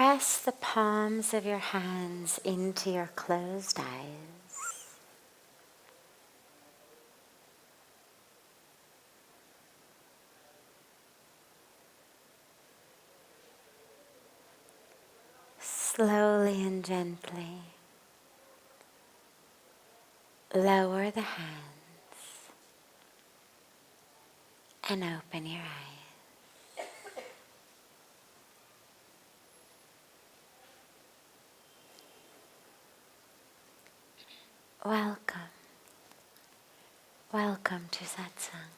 press the palms of your hands into your closed eyes. Slowly and gently lower the hands and open your eyes. Welcome. Welcome to Satsang.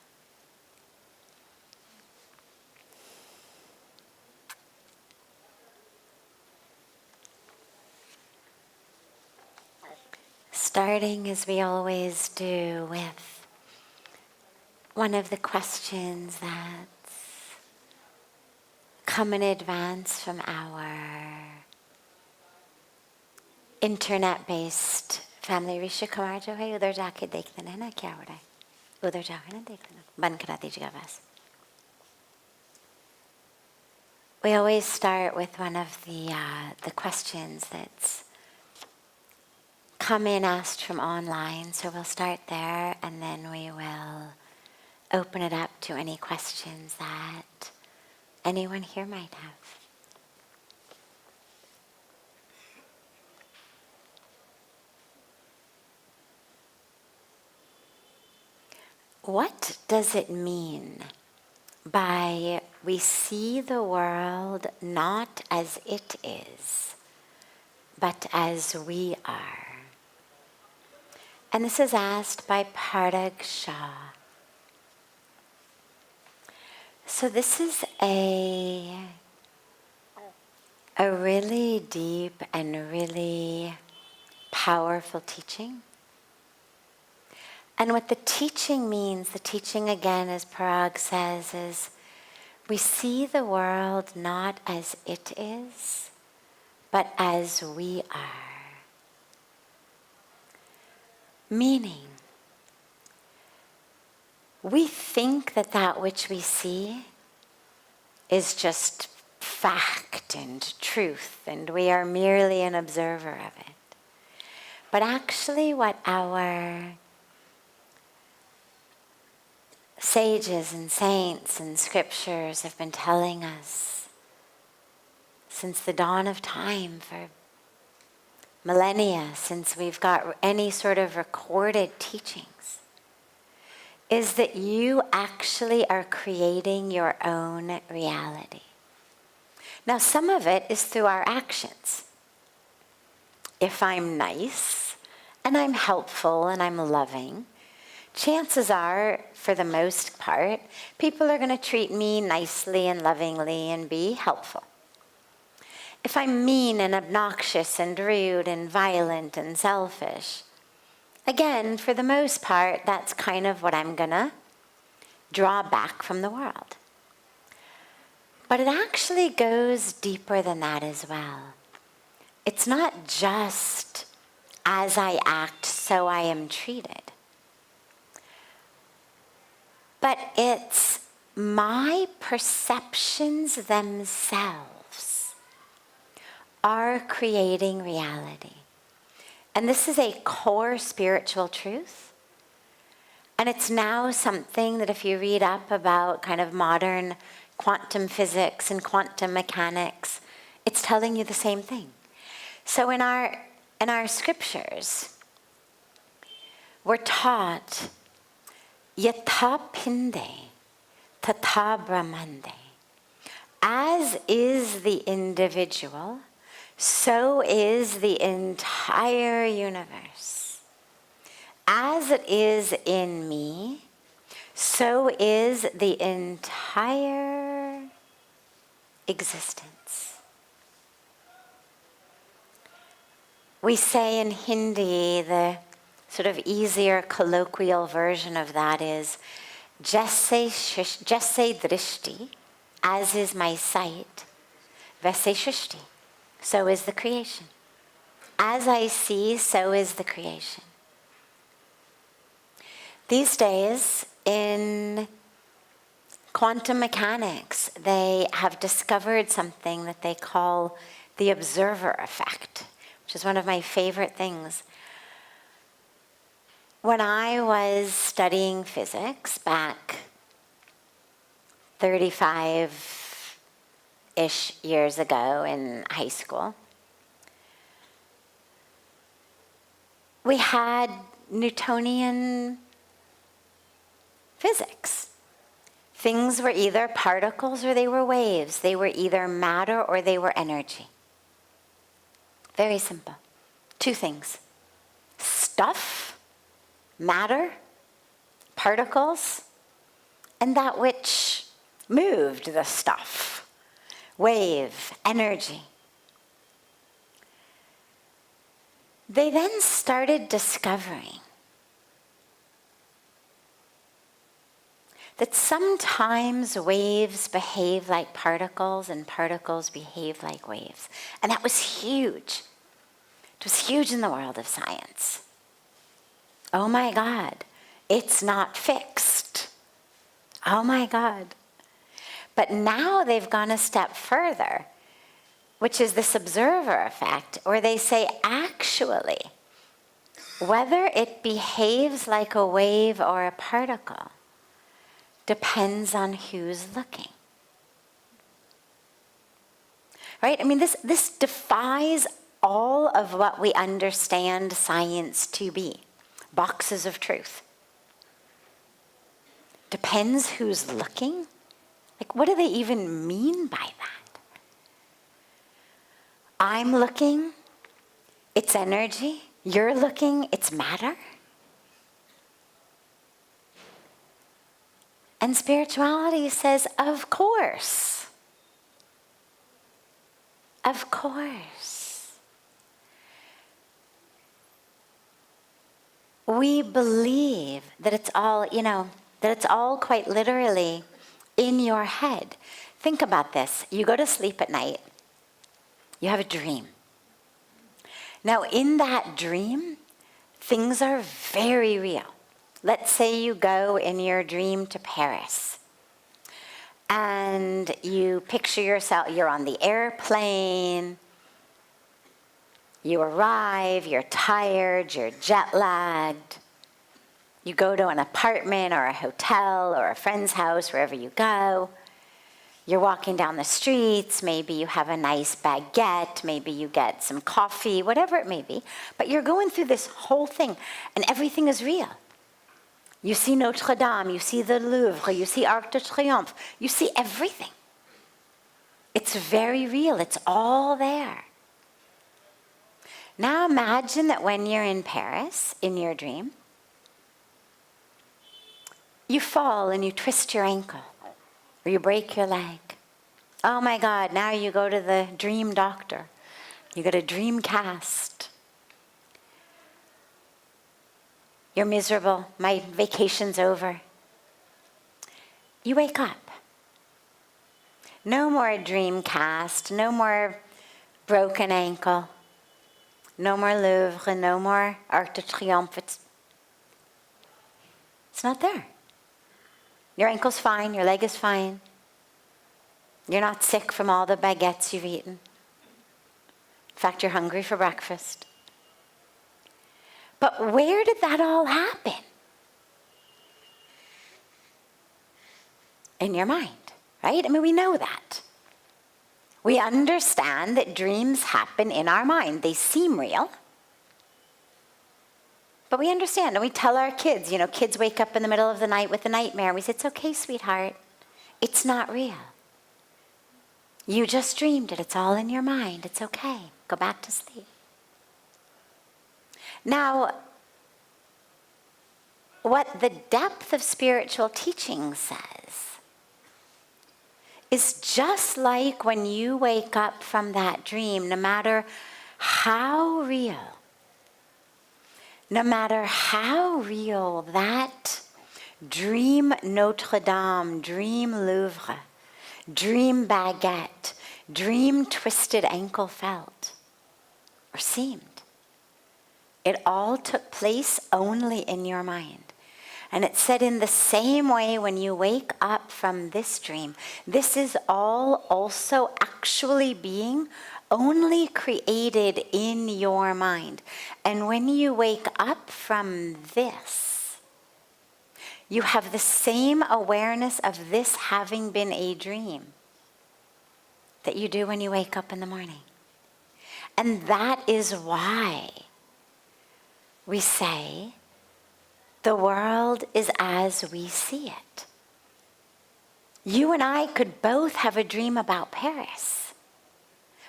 Starting as we always do with one of the questions that's come in advance from our internet-based family. Rishi Kumar जो है उधर जाके देख लेना है ना क्या हो रहा है, उधर जाके ना देख लेना, बंद करा दीजिएगा बस. We always start with one of the questions that's come in asked from online, so we'll start there and then we will open it up to any questions that anyone here might have. What does it mean by we see the world not as it is, but as we are? And this is asked by Parag Shah. So this is a really deep and really powerful teaching. And what the teaching means, the teaching again, as Parag says, is we see the world not as it is, but as we are. Meaning, we think that that which we see is just fact and truth, and we are merely an observer of it. But actually what our sages and saints and scriptures have been telling us since the dawn of time, for millennia, since we've got any sort of recorded teachings, is that you actually are creating your own reality. Now, some of it is through our actions. If I'm nice and I'm helpful and I'm loving, chances are, for the most part, people are going to treat me nicely and lovingly and be helpful. If I'm mean and obnoxious and rude and violent and selfish, again, for the most part, that's kind of what I'm going to draw back from the world. But it actually goes deeper than that as well. It's not just as I act, so I am treated. But it's my perceptions themselves are creating reality. And this is a core spiritual truth. And it's now something that if you read up about kind of modern quantum physics and quantum mechanics, it's telling you the same thing. So in our scriptures, we're taught yatha pinde tata brahmande. As is the individual, so is the entire universe. As it is in me, so is the entire existence. We say in Hindi, the sort of easier colloquial version of that is, Jaise drishti, as is my sight, vaise shrishti. So is the creation. As I see, so is the creation. These days, in quantum mechanics, they have discovered something that they call the observer effect, which is one of my favorite things. When I was studying physics back 35-ish years ago in high school, we had Newtonian physics. Things were either particles or they were waves. They were either matter or they were energy. Very simple. Two things. Stuff, matter, particles, and that which moved the stuff. Wave, energy. They then started discovering that sometimes waves behave like particles and particles behave like waves. And that was huge. It was huge in the world of science. Oh my God, it's not fixed. Oh my God. But now they've gone a step further, which is this observer effect, where they say, actually, whether it behaves like a wave or a particle depends on who's looking. Right? I mean, this defies all of what we understand science to be. Boxes of truth. Depends who's looking? Like, what do they even mean by that? I'm looking, it's energy. You're looking, it's matter. And spirituality says, of course. Of course. We believe that it's all, that it's all quite literally in your head. Think about this. You go to sleep at night. You have a dream. Now, in that dream, things are very real. Let's say you go in your dream to Paris. And you picture yourself, you're on the airplane. You arrive, you're tired, you're jet lagged. You go to an apartment or a hotel or a friend's house, wherever you go. You're walking down the streets, maybe you have a nice baguette, maybe you get some coffee, whatever it may be. But you're going through this whole thing, and everything is real. You see Notre Dame, you see the Louvre, you see Arc de Triomphe, you see everything. It's very real, it's all there. Now imagine that when you're in Paris, in your dream, you fall and you twist your ankle. Or you break your leg. Oh my God, now you go to the dream doctor. You get a dream cast. You're miserable. My vacation's over. You wake up. No more dream cast. No more broken ankle. No more Louvre. No more Arc de Triomphe. It's not there. Your ankle's fine, your leg is fine. You're not sick from all the baguettes you've eaten. In fact, you're hungry for breakfast. But where did that all happen? In your mind, right? I mean, we know that. We understand that dreams happen in our mind. They seem real. But we understand, and we tell our kids, kids wake up in the middle of the night with a nightmare. We say, it's okay, sweetheart. It's not real. You just dreamed it. It's all in your mind. It's okay. Go back to sleep. Now, what the depth of spiritual teaching says is just like when you wake up from that dream, no matter how real that dream Notre Dame, dream Louvre, dream baguette, dream twisted ankle felt or seemed, it all took place only in your mind. And it said, in the same way, when you wake up from this dream, this is all also actually being only created in your mind. And when you wake up from this, you have the same awareness of this having been a dream that you do when you wake up in the morning. And that is why we say the world is as we see it. You and I could both have a dream about Paris.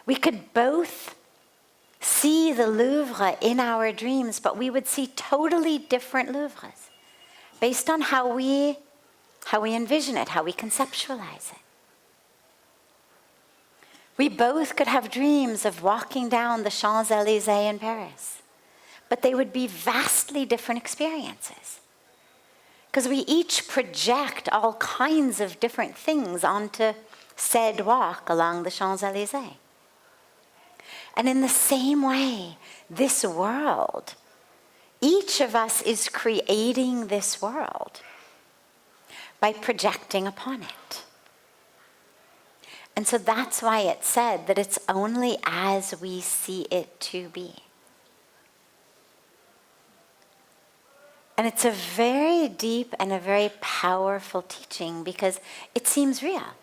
We could both see the Louvre in our dreams, but we would see totally different Louvres based on how we envision it, how we conceptualize it. We both could have dreams of walking down the Champs-Élysées in Paris, but they would be vastly different experiences because we each project all kinds of different things onto said walk along the Champs-Élysées. And in the same way, this world, each of us is creating this world by projecting upon it. And so that's why it said that it's only as we see it to be. And it's a very deep and a very powerful teaching because it seems real.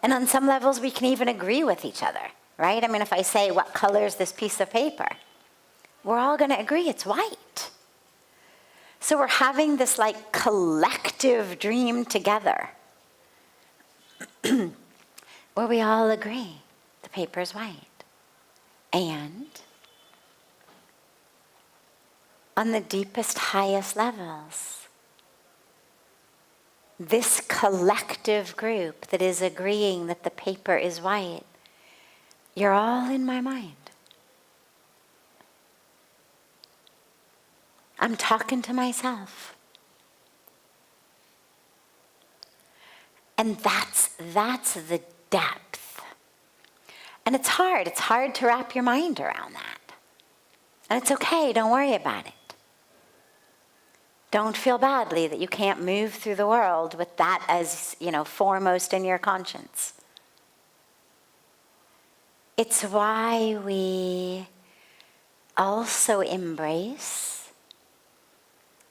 And on some levels, we can even agree with each other, right? I mean, if I say, what color is this piece of paper? We're all going to agree it's white. So we're having this like collective dream together where we all agree the paper is white. And on the deepest, highest levels, this collective group that is agreeing that the paper is white, you're all in my mind. I'm talking to myself. And that's the depth. And it's hard to wrap your mind around that. And it's okay, don't worry about it. Don't feel badly that you can't move through the world with that as, foremost in your conscience. It's why we also embrace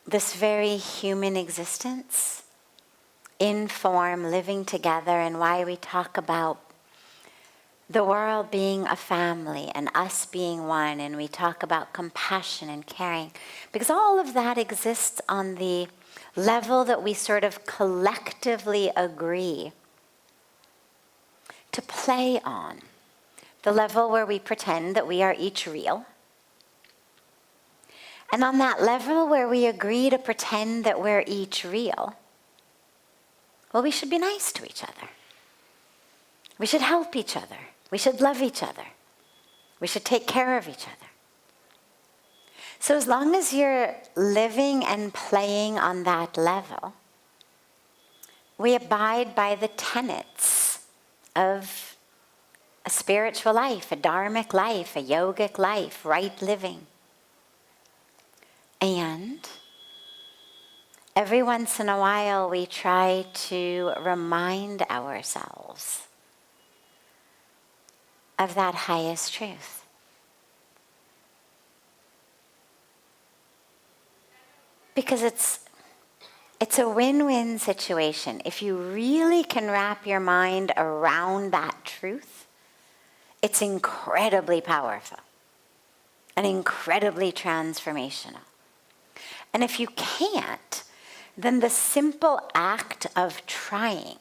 this very human existence in form, living together, and why we talk about the world being a family and us being one, and we talk about compassion and caring, because all of that exists on the level that we sort of collectively agree to play on, the level where we pretend that we are each real. And on that level where we agree to pretend that we're each real, well, we should be nice to each other. We should help each other. We should love each other. We should take care of each other. So as long as you're living and playing on that level, we abide by the tenets of a spiritual life, a dharmic life, a yogic life, right living. And every once in a while we try to remind ourselves of that highest truth. Because it's a win-win situation. If you really can wrap your mind around that truth, it's incredibly powerful and incredibly transformational. And if you can't, then the simple act of trying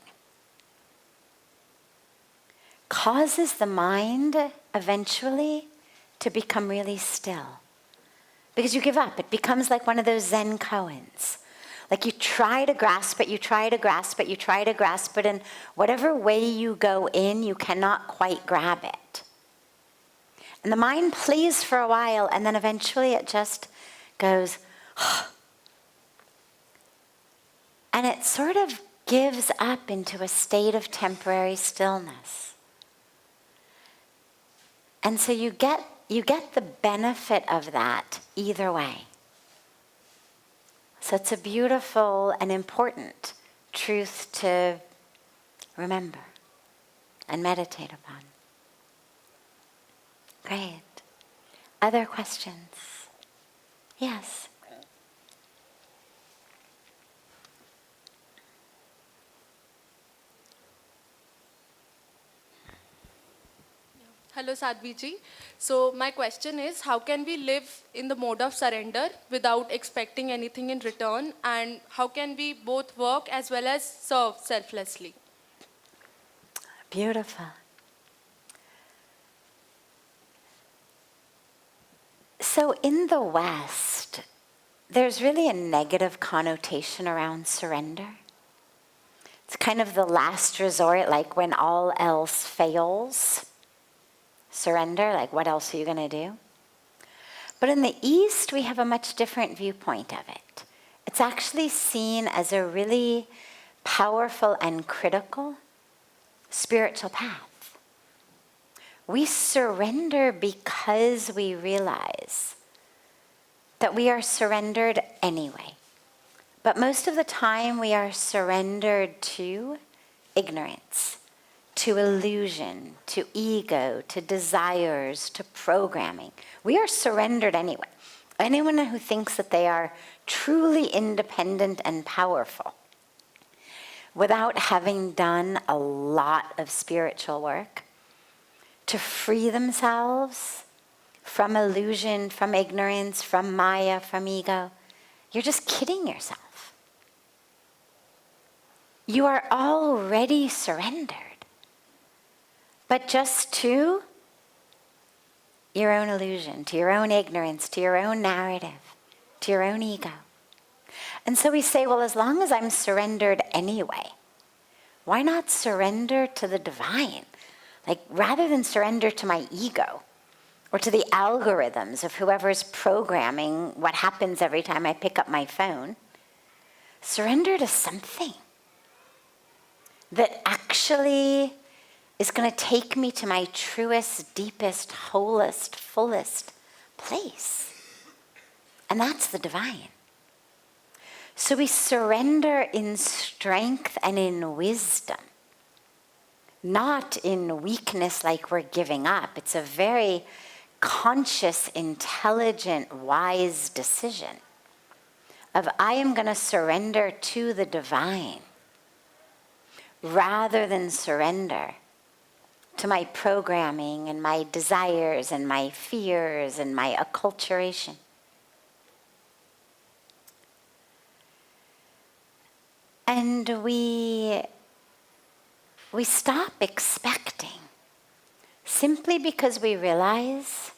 causes the mind eventually to become really still. Because you give up. It becomes like one of those Zen koans. Like you try to grasp it, you try to grasp it, you try to grasp it, and whatever way you go in, you cannot quite grab it. And the mind plays for a while, and then eventually it just goes, and it sort of gives up into a state of temporary stillness. And so you get the benefit of that either way. So it's a beautiful and important truth to remember and meditate upon. Great. Other questions? Yes. Hello, Sadhviji. So my question is, how can we live in the mode of surrender without expecting anything in return? And how can we both work as well as serve selflessly? Beautiful. So in the West, there's really a negative connotation around surrender. It's kind of the last resort, like when all else fails. Surrender, like what else are you going to do? But in the East, we have a much different viewpoint of it. It's actually seen as a really powerful and critical spiritual path. We surrender because we realize that we are surrendered anyway. But most of the time, we are surrendered to ignorance, to illusion, to ego, to desires, to programming. We are surrendered anyway. Anyone who thinks that they are truly independent and powerful without having done a lot of spiritual work to free themselves from illusion, from ignorance, from Maya, from ego, you're just kidding yourself. You are already surrendered, but just to your own illusion, to your own ignorance, to your own narrative, to your own ego. And so we say, well, as long as I'm surrendered anyway, why not surrender to the divine? Like, rather than surrender to my ego or to the algorithms of whoever's programming what happens every time I pick up my phone, surrender to something that actually is going to take me to my truest, deepest, wholest, fullest place. And that's the divine. So we surrender in strength and in wisdom, not in weakness like we're giving up. It's a very conscious, intelligent, wise decision of I am going to surrender to the divine rather than surrender to my programming and my desires and my fears and my acculturation. And we stop expecting simply because we realize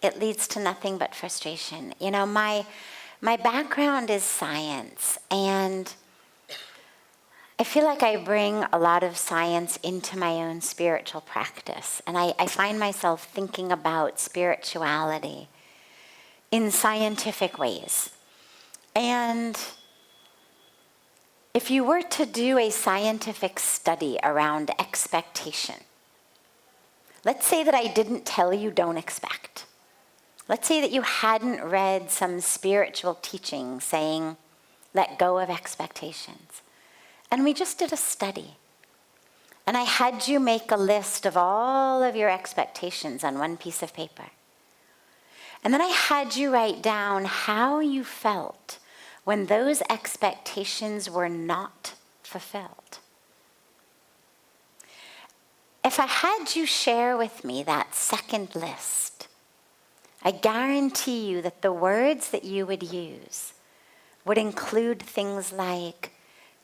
it leads to nothing but frustration. You know, my background is science, and I feel like I bring a lot of science into my own spiritual practice. And I find myself thinking about spirituality in scientific ways. And if you were to do a scientific study around expectation, let's say that I didn't tell you don't expect. Let's say that you hadn't read some spiritual teaching saying, let go of expectations. And we just did a study. And I had you make a list of all of your expectations on one piece of paper. And then I had you write down how you felt when those expectations were not fulfilled. If I had you share with me that second list, I guarantee you that the words that you would use would include things like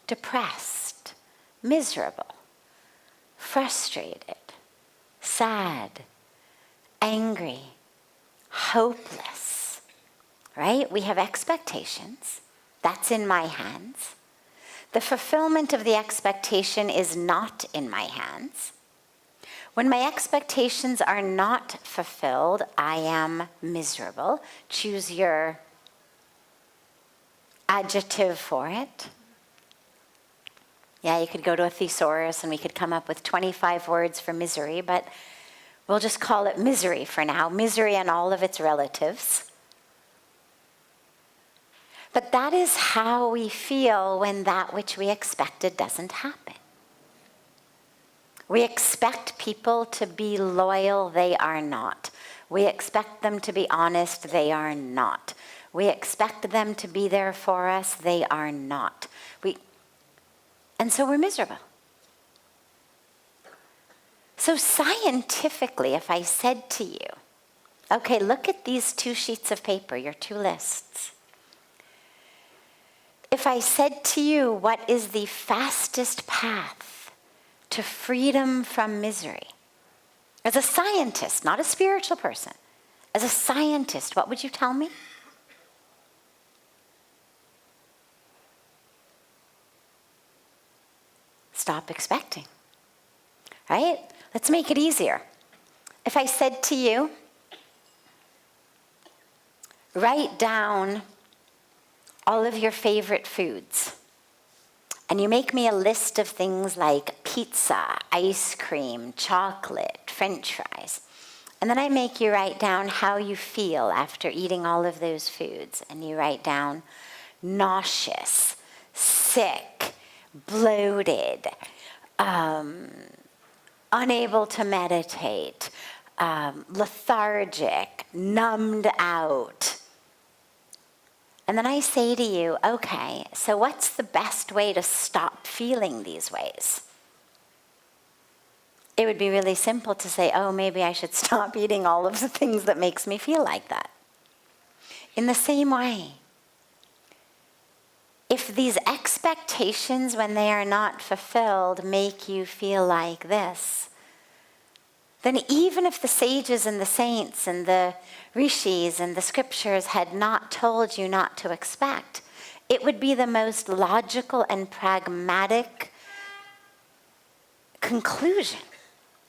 depressed, miserable, frustrated, sad, angry, hopeless, right? We have expectations. That's in my hands. The fulfillment of the expectation is not in my hands. When my expectations are not fulfilled, I am miserable. Choose your adjective for it. Yeah, you could go to a thesaurus and we could come up with 25 words for misery, but we'll just call it misery for now. Misery and all of its relatives. But that is how we feel when that which we expected doesn't happen. We expect people to be loyal, they are not. We expect them to be honest, they are not. We expect them to be there for us, they are not. And so we're miserable. So scientifically, if I said to you, okay, look at these 2 sheets of paper, your 2 lists. If I said to you, what is the fastest path to freedom from misery? As a scientist, not a spiritual person, as a scientist, what would you tell me? Stop expecting, right? Let's make it easier. If I said to you, write down all of your favorite foods, and you make me a list of things like pizza, ice cream, chocolate, French fries, and then I make you write down how you feel after eating all of those foods, and you write down nauseous, sick, bloated, unable to meditate, lethargic, numbed out. And then I say to you, okay, so what's the best way to stop feeling these ways? It would be really simple to say, oh, maybe I should stop eating all of the things that makes me feel like that. In the same way, if these expectations, when they are not fulfilled, make you feel like this, then even if the sages and the saints and the rishis and the scriptures had not told you not to expect, it would be the most logical and pragmatic conclusion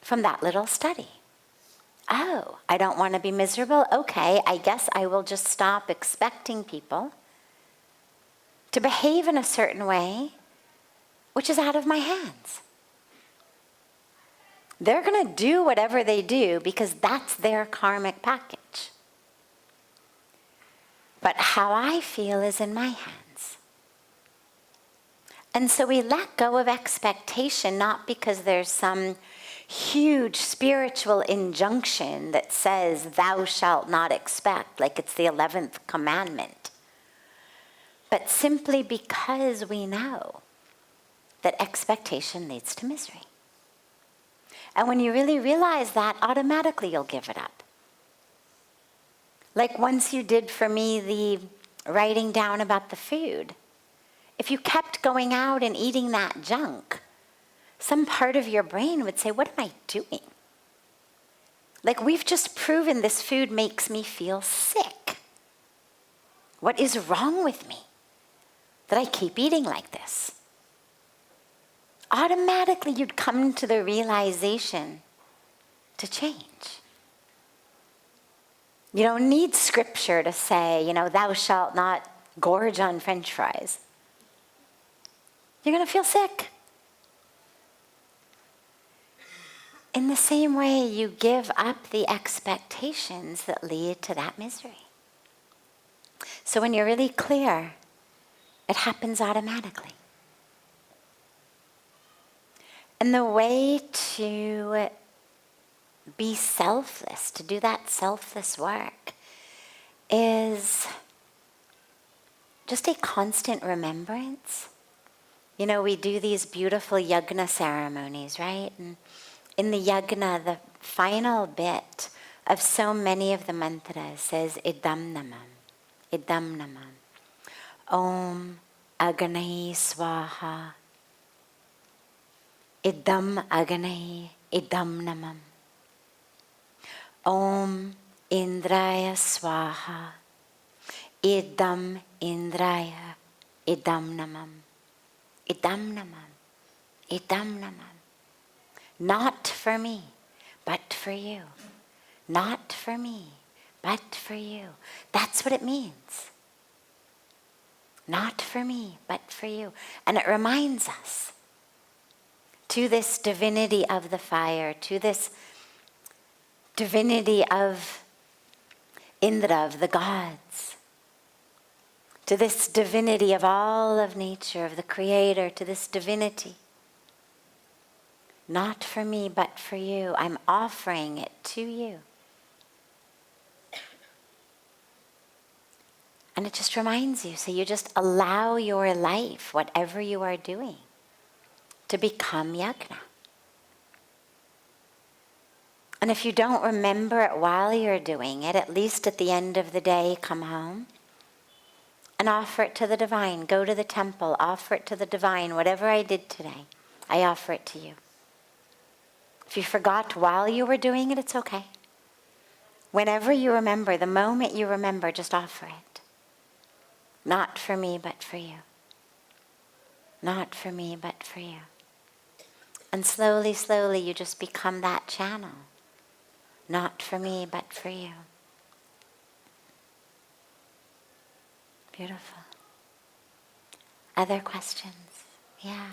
from that little study. Oh, I don't want to be miserable? Okay, I guess I will just stop expecting people to behave in a certain way, which is out of my hands. They're going to do whatever they do because that's their karmic package. But how I feel is in my hands. And so we let go of expectation, not because there's some huge spiritual injunction that says, thou shalt not expect, like it's the 11th commandment. But simply because we know that expectation leads to misery. And when you really realize that, automatically you'll give it up. Like once you did for me the writing down about the food. If you kept going out and eating that junk, some part of your brain would say, what am I doing? Like we've just proven this food makes me feel sick. What is wrong with me that I keep eating like this? Automatically you'd come to the realization to change. You don't need scripture to say, thou shalt not gorge on French fries. You're going to feel sick. In the same way, you give up the expectations that lead to that misery. So when you're really clear, it happens automatically. And the way to be selfless, to do that selfless work, is just a constant remembrance. We do these beautiful yajna ceremonies, right? And in the yajna, the final bit of so many of the mantras says, idam namam, idam namam, om aganai swaha, idam aganai, idam namam, om indraya swaha, idam indraya, idam namam, idam namam, idam namam. Not for me, but for you. Not for me, but for you. That's what it means. Not for me, but for you. And it reminds us to this divinity of the fire, to this divinity of Indra, of the gods, to to this divinity of all of nature, of the Creator, to this divinity. Not for me, but for you. I'm offering it to you. And it just reminds you, so you just allow your life, whatever you are doing, to become yajna. And if you don't remember it while you're doing it, at least at the end of the day, come home and offer it to the divine. Go to the temple, offer it to the divine. Whatever I did today, I offer it to you. If you forgot while you were doing it, it's okay. Whenever you remember, the moment you remember, just offer it. Not for me, but for you. Not for me, but for you. And slowly, slowly, you just become that channel. Not for me, but for you. Beautiful. Other questions? Yeah.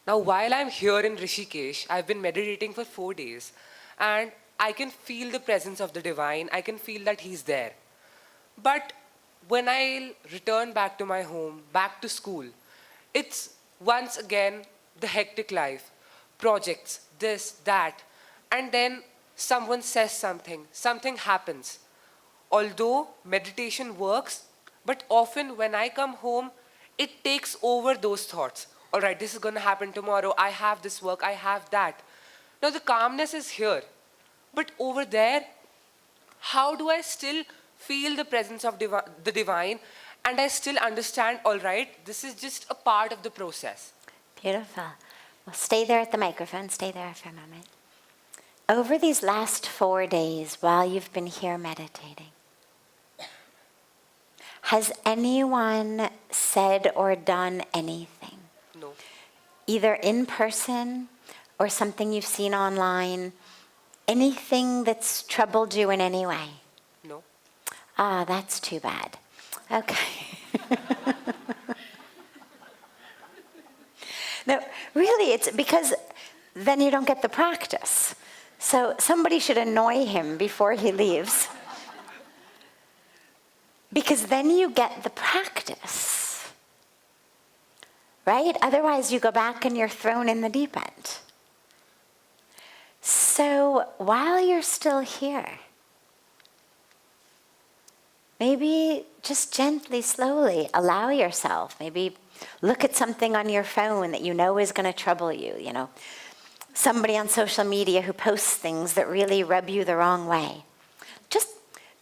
Now, while I'm here in Rishikesh, I've been meditating for 4 days, and I can feel the presence of the divine. I can feel that he's there. But when I return back to my home, back to school, it's once again the hectic life, projects, this, that, and then someone says something, something happens. Although meditation works, but often when I come home, it takes over those thoughts. All right, this is going to happen tomorrow. I have this work, I have that. Now the calmness is here. But over there, how do I still feel the presence of the divine and I still understand, all right, this is just a part of the process? Beautiful. Well, stay there at the microphone. Stay there for a moment. Over these last 4 days, while you've been here meditating, has anyone said or done anything? No. Either in person or something you've seen online, anything that's troubled you in any way? No. Ah, that's too bad. Okay. No, really, it's because then you don't get the practice. So somebody should annoy him before he leaves. Because then you get the practice. Right? Otherwise you go back and you're thrown in the deep end. So while you're still here, maybe just gently, slowly allow yourself. Maybe look at something on your phone that you know is going to trouble you. You know, somebody on social media who posts things that really rub you the wrong way. Just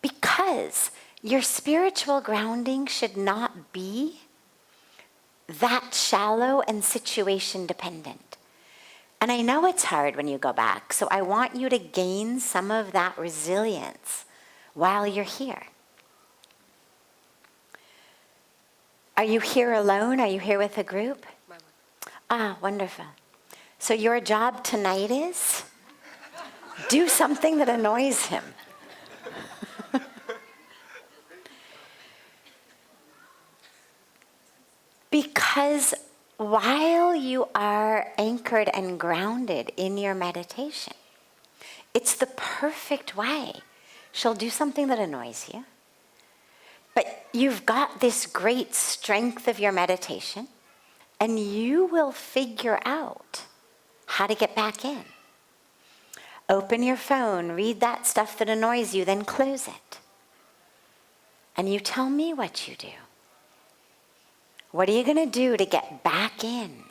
because your spiritual grounding should not be that shallow and situation dependent. And I know it's hard when you go back, so I want you to gain some of that resilience while you're here. Are you here alone? Are you here with a group? Ah, wonderful. So your job tonight is do something that annoys him. Because while you are anchored and grounded in your meditation, it's the perfect way. She'll do something that annoys you, but you've got this great strength of your meditation, and you will figure out how to get back in. Open your phone, read that stuff that annoys you, then close it. And you tell me what you do. What are you going to do to get back in?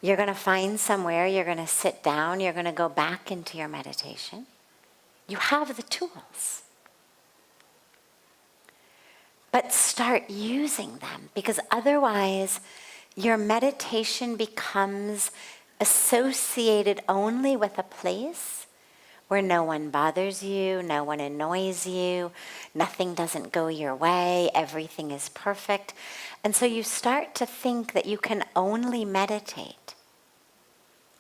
You're going to find somewhere, you're going to sit down, you're going to go back into your meditation. You have the tools. But start using them, because otherwise your meditation becomes associated only with a place where no one bothers you, no one annoys you, nothing doesn't go your way, everything is perfect. And so you start to think that you can only meditate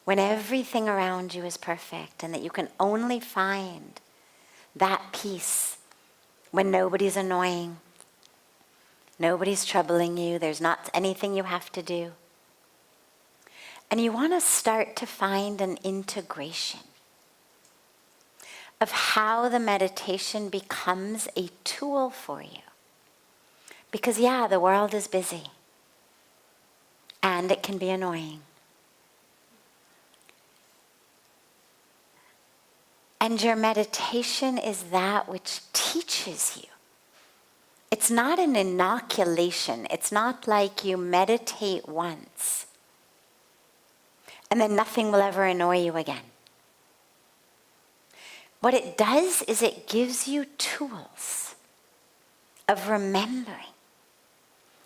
when everything around you is perfect, and that you can only find that peace when nobody's annoying, Nobody's troubling you. There's not anything you have to do. And you want to start to find an integration of how the meditation becomes a tool for you. Because yeah, the world is busy. And it can be annoying. And your meditation is that which teaches you. It's not an inoculation. It's not like you meditate once and then nothing will ever annoy you again. What it does is it gives you tools of remembering.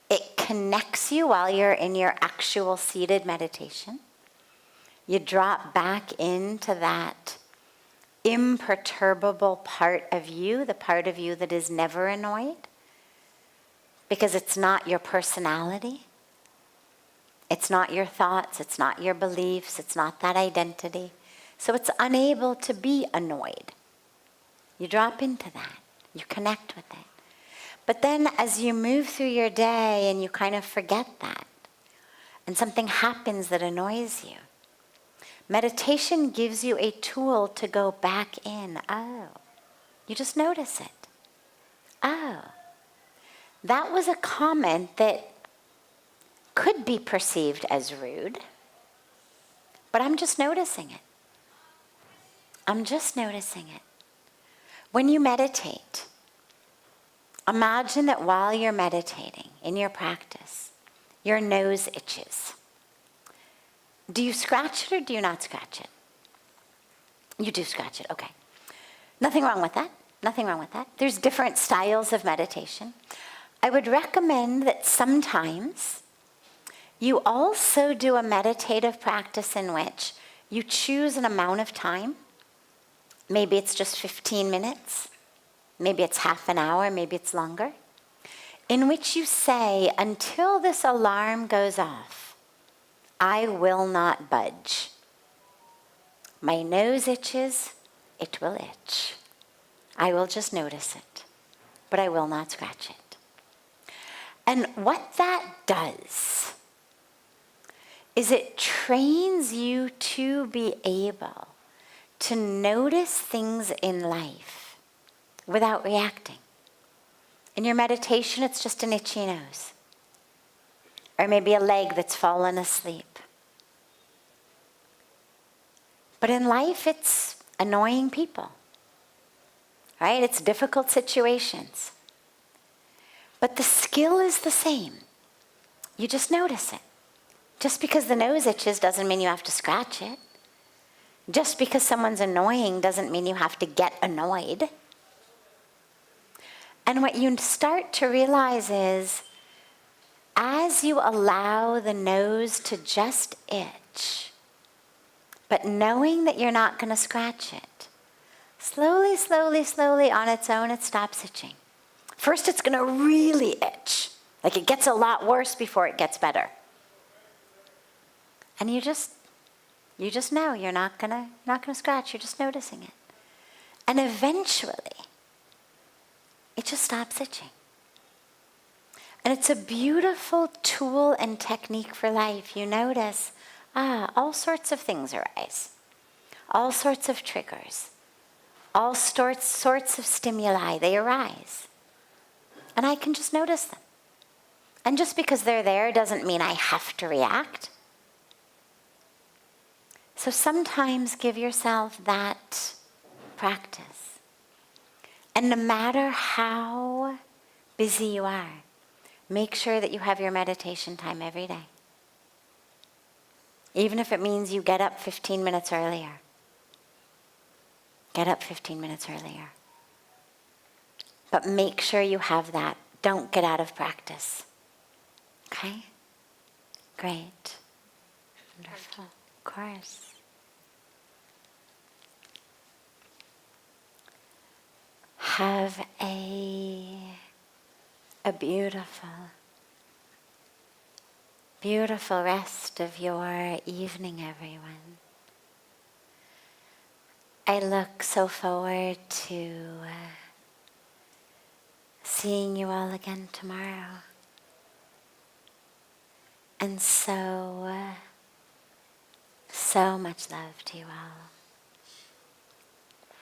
It connects you while you're in your actual seated meditation. You drop back into that imperturbable part of you, the part of you that is never annoyed, because it's not your personality. It's not your thoughts. It's not your beliefs. It's not that identity. So it's unable to be annoyed. You drop into that. You connect with it. But then as you move through your day and you kind of forget that, and something happens that annoys you, meditation gives you a tool to go back in. Oh, you just notice it. Oh, that was a comment that could be perceived as rude, but I'm just noticing it. I'm just noticing it. When you meditate, imagine that while you're meditating in your practice, your nose itches. Do you scratch it or do you not scratch it? You do scratch it, okay. Nothing wrong with that. Nothing wrong with that. There's different styles of meditation. I would recommend that sometimes you also do a meditative practice in which you choose an amount of time. Maybe it's just 15 minutes. Maybe it's half an hour. Maybe it's longer. In which you say, until this alarm goes off, I will not budge. My nose itches, it will itch. I will just notice it, but I will not scratch it. And what that does is it trains you to be able to notice things in life without reacting. In your meditation, it's just an itchy nose. Or maybe a leg that's fallen asleep. But in life, it's annoying people. Right? It's difficult situations. But the skill is the same. You just notice it. Just because the nose itches doesn't mean you have to scratch it. Just because someone's annoying doesn't mean you have to get annoyed. And what you start to realize is, as you allow the nose to just itch, but knowing that you're not going to scratch it, slowly, slowly, slowly on its own, it stops itching. First, it's going to really itch. Like it gets a lot worse before it gets better. And you just know you're not gonna scratch. You're just noticing it, and eventually, it just stops itching. And it's a beautiful tool and technique for life. You notice, all sorts of things arise, all sorts of triggers, all sorts of stimuli. They arise, and I can just notice them. And just because they're there doesn't mean I have to react. So sometimes give yourself that practice. And no matter how busy you are, make sure that you have your meditation time every day. Even if it means you get up 15 minutes earlier. Get up 15 minutes earlier. But make sure you have that. Don't get out of practice. Okay? Great. Wonderful. Of course. Have a beautiful, beautiful rest of your evening, everyone. I look so forward to seeing you all again tomorrow. And so much love to you all.